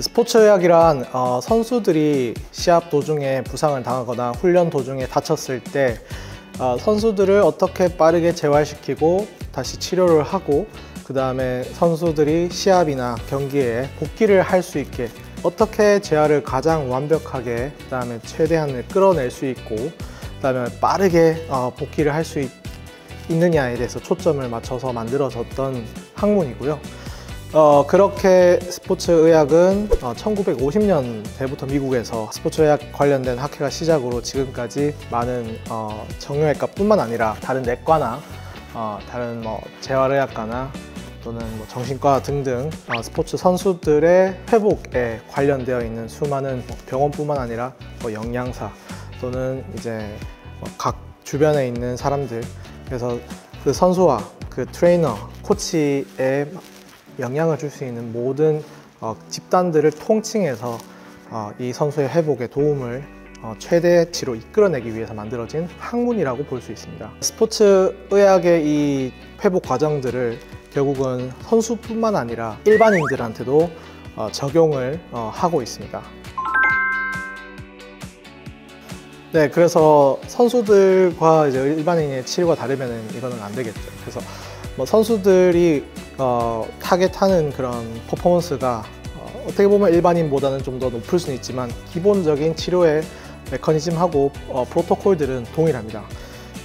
스포츠의학이란 선수들이 시합 도중에 부상을 당하거나 훈련 도중에 다쳤을 때 선수들을 어떻게 빠르게 재활시키고 다시 치료를 하고 그 다음에 선수들이 시합이나 경기에 복귀를 할 수 있게 어떻게 재활을 가장 완벽하게 그 다음에 최대한을 끌어낼 수 있고 그 다음에 빠르게 복귀를 할 수 있느냐에 대해서 초점을 맞춰서 만들어졌던 학문이고요. 그렇게 스포츠의학은 1950년대부터 미국에서 스포츠의학 관련된 학회가 시작으로 지금까지 많은 정형외과 뿐만 아니라 다른 내과나 다른 재활의학과나 또는 정신과 등등 스포츠 선수들의 회복에 관련되어 있는 수많은 병원뿐만 아니라 영양사 또는 이제 각 주변에 있는 사람들, 그래서 그 선수와 그 트레이너, 코치의 영향을 줄 수 있는 모든 집단들을 통칭해서 이 선수의 회복에 도움을 최대치로 이끌어내기 위해서 만들어진 학문이라고 볼 수 있습니다. 스포츠 의학의 이 회복 과정들을 결국은 선수뿐만 아니라 일반인들한테도 적용을 하고 있습니다. 네, 그래서 선수들과 이제 일반인의 치료가 다르면 이거는 안 되겠죠. 그래서 선수들이 타겟하는 그런 퍼포먼스가 어떻게 보면 일반인보다는 좀 더 높을 수는 있지만 기본적인 치료의 메커니즘하고 프로토콜들은 동일합니다.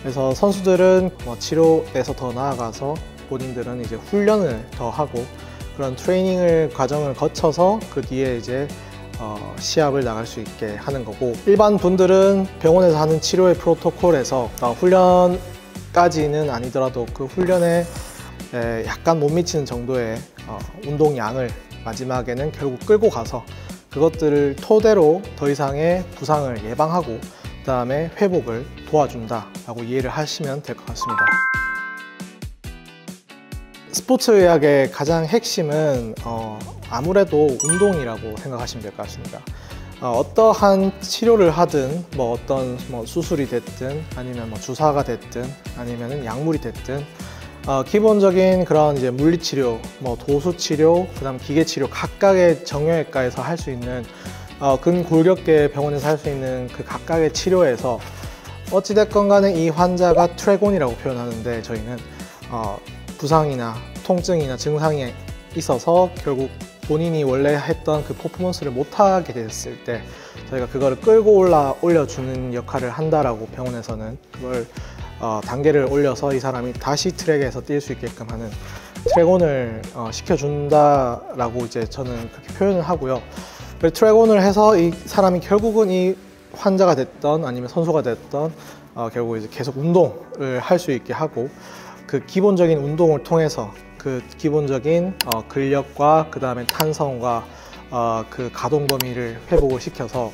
그래서 선수들은 치료에서 더 나아가서 본인들은 이제 훈련을 더 하고 그런 트레이닝을 과정을 거쳐서 그 뒤에 이제 시합을 나갈 수 있게 하는 거고, 일반 분들은 병원에서 하는 치료의 프로토콜에서 훈련까지는 아니더라도 그 훈련에 약간 못 미치는 정도의 운동량을 마지막에는 결국 끌고 가서 그것들을 토대로 더 이상의 부상을 예방하고 그 다음에 회복을 도와준다 라고 이해를 하시면 될 것 같습니다. 스포츠의학의 가장 핵심은 아무래도 운동이라고 생각하시면 될 것 같습니다. 어떠한 치료를 하든 어떤 수술이 됐든 아니면 주사가 됐든 아니면 약물이 됐든 기본적인 그런 이제 물리치료, 도수치료, 그다음 기계치료 각각의 정형외과에서 할 수 있는 근골격계 병원에서 할 수 있는 그 각각의 치료에서 어찌됐건 간에 이 환자가 트래곤이라고 표현하는데, 저희는 부상이나 통증이나 증상이 있어서 결국 본인이 원래 했던 그 퍼포먼스를 못하게 됐을 때 저희가 그거를 끌고 올려주는 역할을 한다라고 병원에서는 그걸 단계를 올려서 이 사람이 다시 트랙에서 뛸 수 있게끔 하는 트랙온을 시켜준다라고 이제 저는 그렇게 표현을 하고요. 트랙온을 해서 이 사람이 결국은 이 환자가 됐던 아니면 선수가 됐던 결국 이제 계속 운동을 할 수 있게 하고, 그 기본적인 운동을 통해서 그 기본적인 근력과 그 다음에 탄성과 그 가동 범위를 회복을 시켜서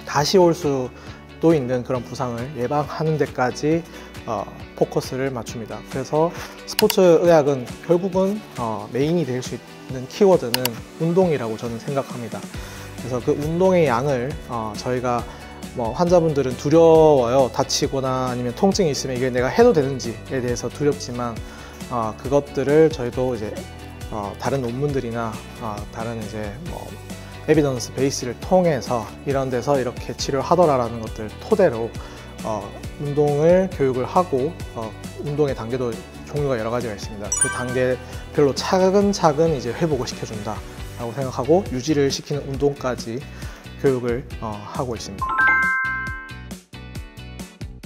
다시 올 수도 있는 그런 부상을 예방하는 데까지 포커스를 맞춥니다. 그래서 스포츠 의학은 결국은 메인이 될 수 있는 키워드는 운동이라고 저는 생각합니다. 그래서 그 운동의 양을 저희가 환자분들은 두려워요. 다치거나 아니면 통증이 있으면 이게 내가 해도 되는지에 대해서 두렵지만 그것들을 저희도 이제 다른 논문들이나 다른 이제 에비던스 베이스를 통해서 이런 데서 이렇게 치료를 하더라라는 것들 토대로 운동을 교육을 하고 운동의 단계도 종류가 여러 가지가 있습니다. 그 단계별로 차근차근 이제 회복을 시켜준다 라고 생각하고 유지를 시키는 운동까지 교육을 하고 있습니다.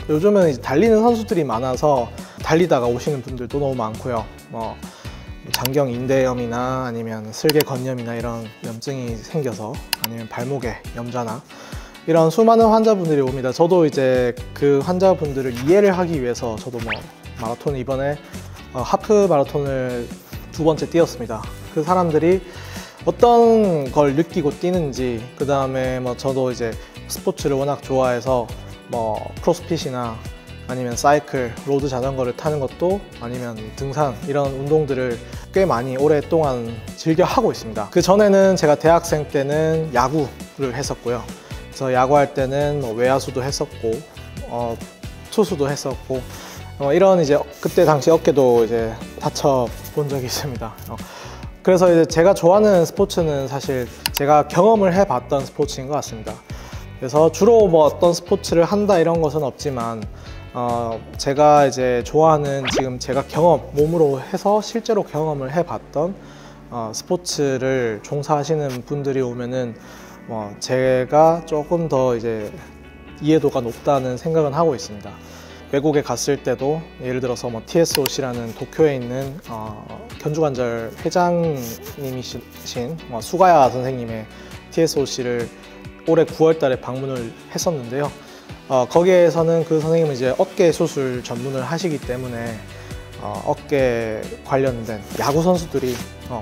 요즘은 이제 달리는 선수들이 많아서 달리다가 오시는 분들도 너무 많고요. 장경 인대염이나 아니면 슬개 건염이나 이런 염증이 생겨서 아니면 발목에 염좌나 이런 수많은 환자분들이 옵니다. 저도 이제 그 환자분들을 이해를 하기 위해서 저도 마라톤 이번에 하프 마라톤을 2번째 뛰었습니다. 그 사람들이 어떤 걸 느끼고 뛰는지, 그 다음에 저도 이제 스포츠를 워낙 좋아해서 크로스핏이나 아니면 사이클, 로드 자전거를 타는 것도 아니면 등산 이런 운동들을 꽤 많이 오랫동안 즐겨 하고 있습니다. 그 전에는 제가 대학생 때는 야구를 했었고요. 그래서 야구할 때는 외야수도 했었고 투수도 했었고 이런 이제 그때 당시 어깨도 이제 다쳐 본 적이 있습니다. 그래서 이제 제가 좋아하는 스포츠는 사실 제가 경험을 해봤던 스포츠인 것 같습니다. 그래서 주로 뭐 어떤 스포츠를 한다 이런 것은 없지만 제가 이제 좋아하는 지금 제가 몸으로 해서 실제로 경험을 해봤던 스포츠를 종사하시는 분들이 오면은 제가 조금 더 이제 이해도가 높다는 생각은 하고 있습니다. 외국에 갔을 때도 예를 들어서 TSOC라는 도쿄에 있는 견주관절 회장님이신 수가야 선생님의 TSOC를 올해 9월 달에 방문을 했었는데요. 거기에서는 그 선생님은 이제 어깨 수술 전문을 하시기 때문에 어깨 관련된 야구 선수들이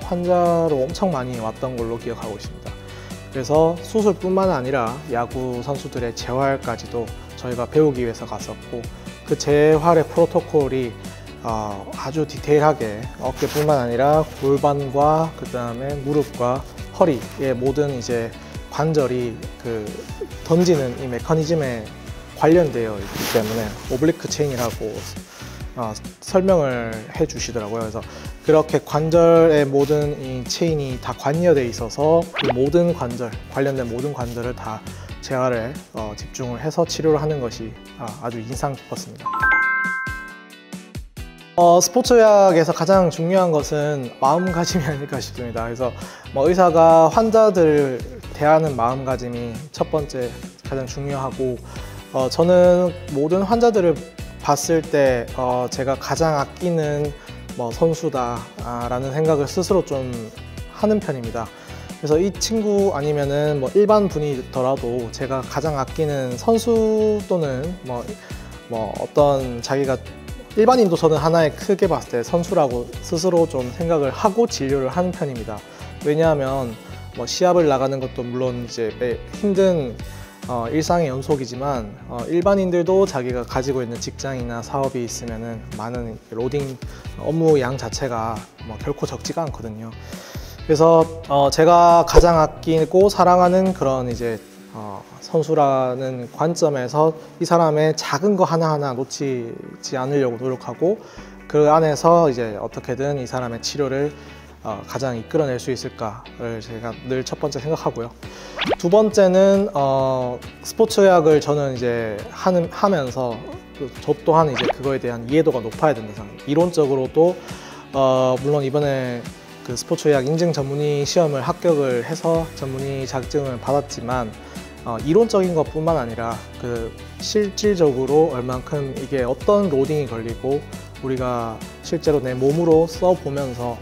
환자로 엄청 많이 왔던 걸로 기억하고 있습니다. 그래서 수술뿐만 아니라 야구 선수들의 재활까지도 저희가 배우기 위해서 갔었고, 그 재활의 프로토콜이 아주 디테일하게 어깨뿐만 아니라 골반과 그 다음에 무릎과 허리의 모든 이제 관절이 그 던지는 이 메커니즘에 관련되어 있기 때문에 오블리크 체인이라고 설명을 해 주시더라고요. 그래서 그렇게 관절의 모든 이 체인이 다 관여되어 있어서 그 모든 관절, 관련된 모든 관절을 다 재활에 집중을 해서 치료를 하는 것이 아주 인상 깊었습니다. 스포츠의학에서 가장 중요한 것은 마음가짐이 아닐까 싶습니다. 그래서 의사가 환자들을 대하는 마음가짐이 첫 번째 가장 중요하고, 저는 모든 환자들을 봤을 때 제가 가장 아끼는 선수다라는 생각을 스스로 좀 하는 편입니다. 그래서 이 친구 아니면은 일반 분이더라도 제가 가장 아끼는 선수 또는 어떤 자기가 일반인도 저는 하나의 크게 봤을 때 선수라고 스스로 좀 생각을 하고 진료를 하는 편입니다. 왜냐하면 시합을 나가는 것도 물론 이제 힘든 일상의 연속이지만 일반인들도 자기가 가지고 있는 직장이나 사업이 있으면은 많은 로딩 업무 양 자체가 결코 적지가 않거든요. 그래서 제가 가장 아끼고 사랑하는 그런 이제 선수라는 관점에서 이 사람의 작은 거 하나하나 놓치지 않으려고 노력하고, 그 안에서 이제 어떻게든 이 사람의 치료를 가장 이끌어낼 수 있을까를 제가 늘 첫 번째 생각하고요. 두 번째는 스포츠의학을 저는 이제 하면서 저 또한 이제 그거에 대한 이해도가 높아야 된다 생각합니다. 이론적으로도 물론 이번에 그 스포츠의학 인증 전문의 시험을 합격을 해서 전문의 자격증을 받았지만 이론적인 것뿐만 아니라 그 실질적으로 얼만큼 이게 어떤 로딩이 걸리고 우리가 실제로 내 몸으로 써보면서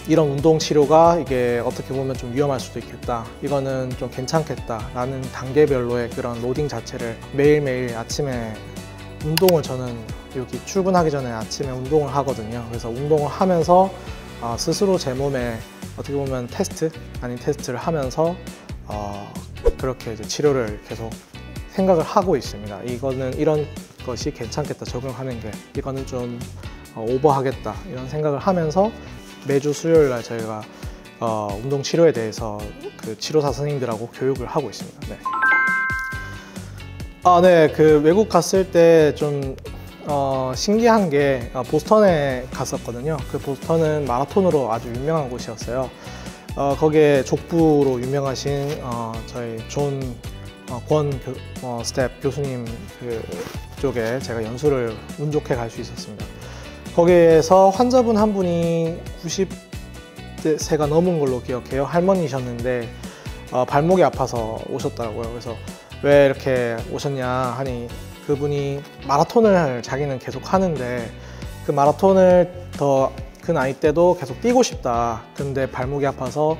이런 운동 치료가 이게 어떻게 보면 좀 위험할 수도 있겠다, 이거는 좀 괜찮겠다 라는 단계별로의 그런 로딩 자체를 매일매일 아침에 운동을, 저는 여기 출근하기 전에 아침에 운동을 하거든요. 그래서 운동을 하면서 스스로 제 몸에 어떻게 보면 테스트 아닌 테스트를 하면서 그렇게 이제 치료를 계속 생각을 하고 있습니다. 이거는 이런 것이 괜찮겠다, 적용하는 게 이거는 좀 오버하겠다 이런 생각을 하면서 매주 수요일 날 저희가 운동 치료에 대해서 그 치료사 선생님들하고 교육을 하고 있습니다. 네. 네, 그 외국 갔을 때 좀 신기한 게 보스턴에 갔었거든요. 그 보스턴은 마라톤으로 아주 유명한 곳이었어요. 거기에 족부로 유명하신 저희 존 스텝 교수님 쪽에 제가 연수를 운 좋게 갈 수 있었습니다. 거기에서 환자분 한 분이 90세가 넘은 걸로 기억해요. 할머니셨는데 발목이 아파서 오셨더라고요. 그래서 왜 이렇게 오셨냐 하니 그분이 마라톤을 자기는 계속 하는데 그 마라톤을 더 그 나이 때도 계속 뛰고 싶다, 근데 발목이 아파서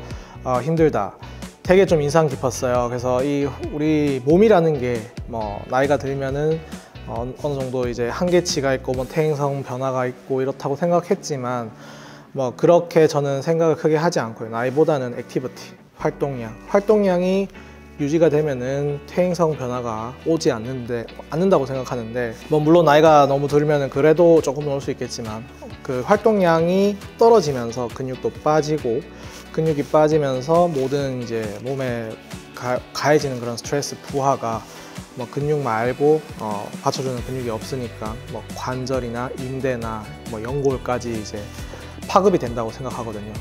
힘들다. 되게 좀 인상 깊었어요. 그래서 우리 몸이라는 게 나이가 들면은 어느 정도 이제 한계치가 있고 퇴행성 변화가 있고 이렇다고 생각했지만 그렇게 저는 생각을 크게 하지 않고요. 나이보다는 액티비티, 활동량이 유지가 되면은 퇴행성 변화가 오지 않는다고 생각하는데, 물론 나이가 너무 들면은 그래도 조금 올 수 있겠지만 그 활동량이 떨어지면서 근육도 빠지고, 근육이 빠지면서 모든 이제 몸에 가해지는 그런 스트레스 부하가 근육 말고 받쳐주는 근육이 없으니까 관절이나 인대나 연골까지 이제 파급이 된다고 생각하거든요.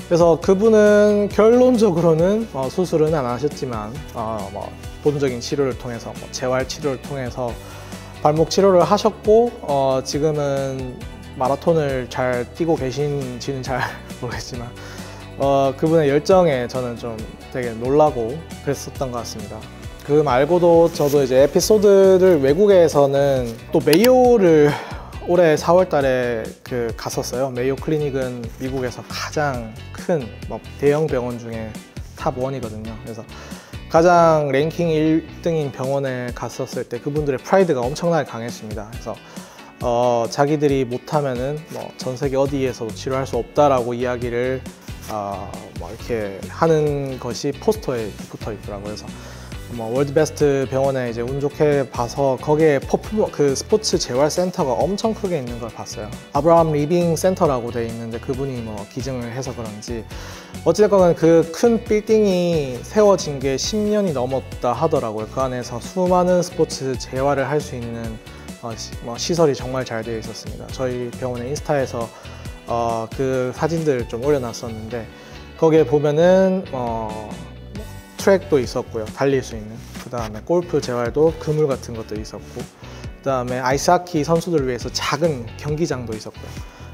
그래서 그분은 결론적으로는 수술은 안 하셨지만 뭐 본적인 치료를 통해서 재활 치료를 통해서 발목 치료를 하셨고 지금은 마라톤을 잘 뛰고 계신지는 잘 모르겠지만 그분의 열정에 저는 좀 되게 놀라고 그랬었던 것 같습니다. 그 말고도 저도 이제 에피소드를 외국에서는 또 메이오를 올해 4월 달에 갔었어요. 메이오 클리닉은 미국에서 가장 큰 대형 병원 중에 탑 1이거든요. 그래서 가장 랭킹 1등인 병원에 갔었을 때 그분들의 프라이드가 엄청나게 강했습니다. 그래서 자기들이 못하면은 전 세계 어디에서도 치료할 수 없다라고 이야기를 이렇게 하는 것이 포스터에 붙어 있더라고요. 그래서 월드 베스트 병원에 이제 운 좋게 봐서 거기에 그 스포츠 재활 센터가 엄청 크게 있는 걸 봤어요. 아브라함 리빙 센터라고 돼 있는데 그분이 기증을 해서 그런지 어찌됐건 그 큰 빌딩이 세워진 게 10년이 넘었다 하더라고요. 그 안에서 수많은 스포츠 재활을 할 수 있는 시설이 정말 잘 되어 있었습니다. 저희 병원의 인스타에서 그 사진들 좀 올려놨었는데 거기에 보면은 트랙도 있었고요. 달릴 수 있는. 그 다음에 골프 재활도 그물 같은 것도 있었고, 그 다음에 아이스하키 선수들을 위해서 작은 경기장도 있었고요.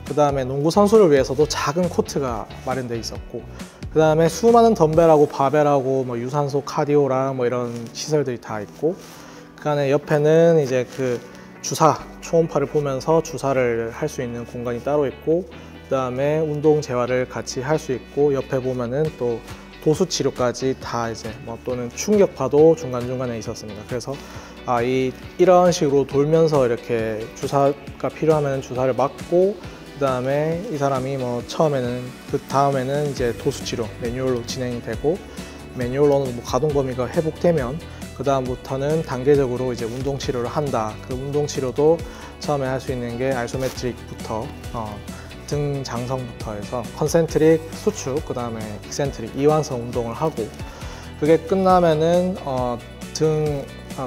그 다음에 농구 선수를 위해서도 작은 코트가 마련되어 있었고, 그 다음에 수많은 덤벨하고 바벨하고 유산소 카디오랑 이런 시설들이 다 있고, 그 안에 옆에는 이제 그 주사, 초음파를 보면서 주사를 할 수 있는 공간이 따로 있고, 그 다음에 운동 재활을 같이 할 수 있고, 옆에 보면은 또 도수 치료까지 다 이제 또는 충격파도 중간중간에 있었습니다. 그래서 이런 식으로 돌면서 이렇게 주사가 필요하면 주사를 맞고, 그 다음에 이 사람이 처음에는 그 다음에는 이제 도수 치료 매뉴얼로 진행이 되고, 매뉴얼로는 가동 범위가 회복되면 그 다음부터는 단계적으로 이제 운동 치료를 한다. 그 운동 치료도 처음에 할 수 있는 게 아이소메트릭부터 등 장성부터 해서 컨센트릭 수축, 그 다음에 익센트릭 이완성 운동을 하고, 그게 끝나면은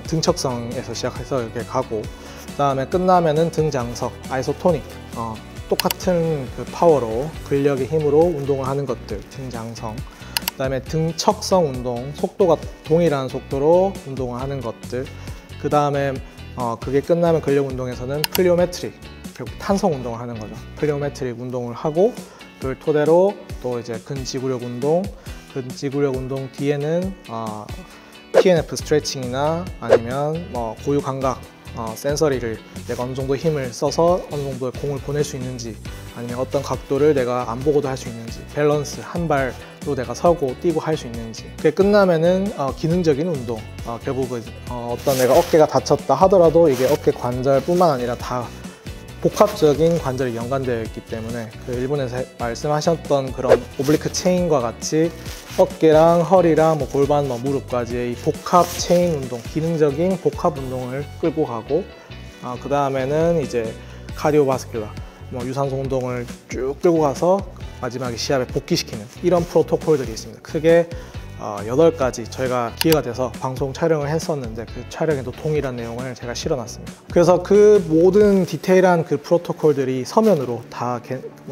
등척성에서 시작해서 이렇게 가고, 그 다음에 끝나면은 등장석, 아이소토닉, 똑같은 그 파워로 근력의 힘으로 운동을 하는 것들, 등장성, 그 다음에 등척성 운동, 속도가 동일한 속도로 운동을 하는 것들, 그 다음에 그게 끝나면 근력 운동에서는 플리오메트릭, 결국 탄성 운동을 하는 거죠. 플리오메트릭 운동을 하고, 그걸 토대로 또 이제 근지구력 운동, 근지구력 운동 뒤에는 TNF 스트레칭이나 아니면 고유 감각, 센서리를 내가 어느 정도 힘을 써서 어느 정도의 공을 보낼 수 있는지, 아니면 어떤 각도를 내가 안 보고도 할 수 있는지, 밸런스, 한 발로 내가 서고 뛰고 할 수 있는지. 그게 끝나면은 기능적인 운동, 결국은 어떤 내가 어깨가 다쳤다 하더라도 이게 어깨 관절뿐만 아니라 다 복합적인 관절이 연관되어 있기 때문에 그 일본에서 말씀하셨던 그런 오블리크 체인과 같이 어깨랑 허리랑 골반, 무릎까지의 이 복합 체인 운동, 기능적인 복합 운동을 끌고 가고, 그 다음에는 이제 카디오바스큘라, 유산소 운동을 쭉 끌고 가서 마지막에 시합에 복귀시키는 이런 프로토콜들이 있습니다. 크게 8가지 저희가 기회가 돼서 방송 촬영을 했었는데 그 촬영에도 동일한 내용을 제가 실어놨습니다. 그래서 그 모든 디테일한 그 프로토콜들이 서면으로 다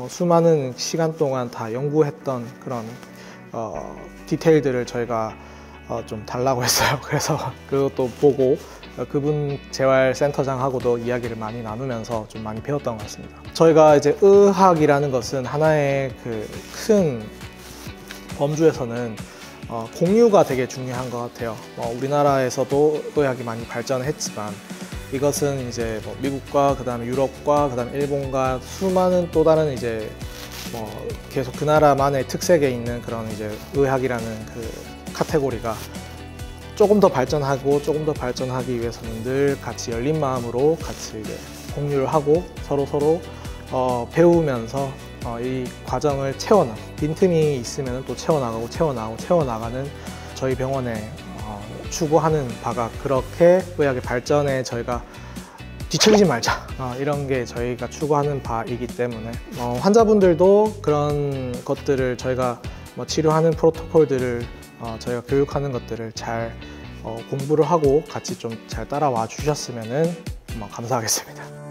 수많은 시간 동안 다 연구했던 그런 디테일들을 저희가 좀 달라고 했어요. 그래서 그것도 보고 그분 재활센터장하고도 이야기를 많이 나누면서 좀 많이 배웠던 것 같습니다. 저희가 이제 의학이라는 것은 하나의 그 큰 범주에서는 공유가 되게 중요한 것 같아요. 우리나라에서도 의학이 많이 발전했지만 이것은 이제 미국과 그다음에 유럽과 그다음에 일본과 수많은 또 다른 이제 계속 그 나라만의 특색에 있는 그런 이제 의학이라는 그 카테고리가 조금 더 발전하고 조금 더 발전하기 위해서는 늘 같이 열린 마음으로 같이 이제 공유를 하고 서로 배우면서 이 과정을 빈틈이 있으면 또 채워나가는 저희 병원에 추구하는 바가 그렇게 의학의 발전에 저희가 뒤처지지 말자, 이런 게 저희가 추구하는 바이기 때문에 환자분들도 그런 것들을 저희가 치료하는 프로토콜들을 저희가 교육하는 것들을 잘 공부를 하고 같이 좀 잘 따라와 주셨으면 감사하겠습니다.